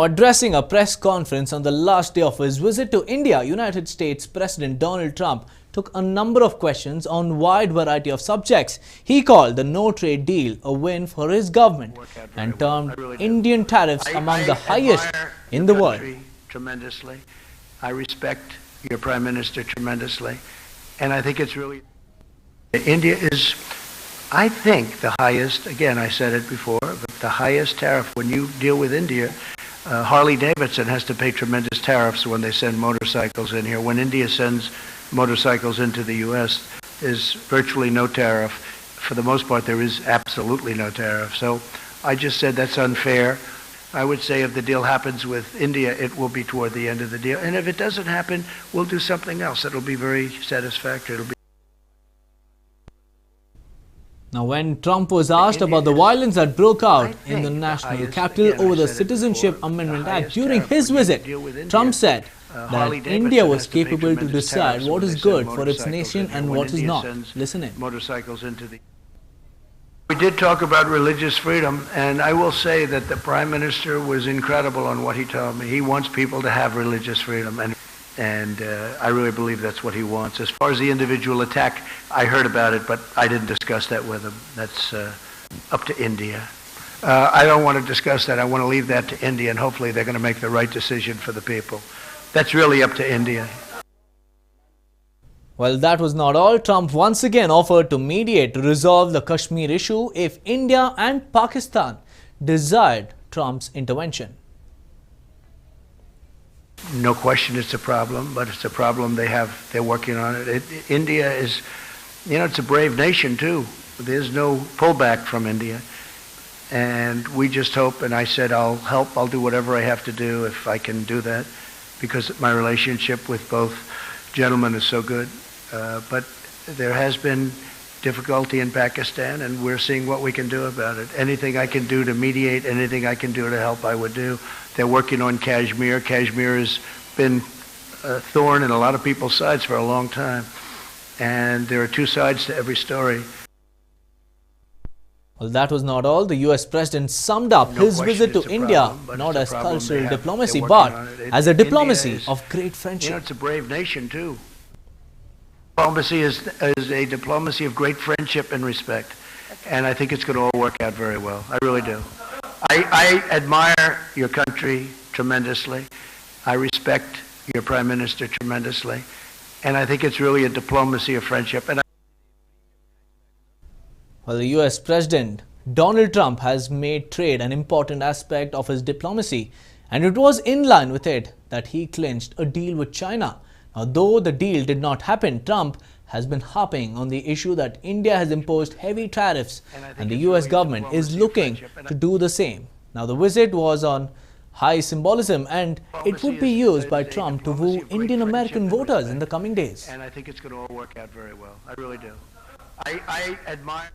Addressing a press conference on the last day of his visit to India, United States President Donald Trump took a number of questions on a wide variety of subjects. He called the no-trade deal a win for his government and termed Indian tariffs among the highest in the world. Tremendously. I respect your Prime Minister tremendously, and I think it's really... India is, I think, the highest, again, I said it before, but the highest tariff when you deal with India. Harley Davidson has to pay tremendous tariffs when they send motorcycles in here. When India sends motorcycles into the U.S., there's virtually no tariff. For the most part, there is absolutely no tariff. So I just said that's unfair. I would say if the deal happens with India, it will be toward the end of the deal. And if it doesn't happen, we'll do something else. It'll be very satisfactory. It'll be... Now, when Trump was asked about the violence that broke out in the national capital over the Citizenship Amendment Act during his visit, Trump said that India was capable to decide what is good for its nation and what is not. Listen in. We did talk about religious freedom, and I will say that the Prime Minister was incredible on what he told me. He wants people to have religious freedom, and I really believe that's what he wants. As far as the individual attack, I heard about it, but I didn't discuss that with him. That's up to India. I don't want to discuss that. I want to leave that to India, and hopefully they're going to make the right decision for the people. That's really up to India. Well, that was not all. Trump once again offered to mediate to resolve the Kashmir issue if India and Pakistan desired Trump's intervention. No question it's a problem, but it's a problem they're working on it. India is, it's a brave nation too. There's no pullback from India. And we just hope, and I said I'll help, I'll do whatever I have to do if I can do that, because my relationship with both gentlemen is so good. But there has been difficulty in Pakistan, and we're seeing what we can do about it. Anything I can do to mediate, anything I can do to help, I would do. They're working on Kashmir. Kashmir has been a thorn in a lot of people's sides for a long time. And there are two sides to every story. Well, that was not all. The US President summed up his visit to India not as cultural diplomacy, but as a diplomacy of great friendship. It's a brave nation too. Diplomacy is a diplomacy of great friendship and respect. And I think it's going to all work out very well. I really do. I admire your country tremendously. I respect your Prime Minister tremendously. And I think it's really a diplomacy of friendship. Well, the US President Donald Trump has made trade an important aspect of his diplomacy, and it was in line with it that he clinched a deal with China. Now, though the deal did not happen, Trump has been harping on the issue that India has imposed heavy tariffs and the US government is looking to do the same. Now, the visit was on high symbolism, and it would be used by Trump to woo Indian American voters in the coming days. And I think it's going to all work out very well. I really do. I admire...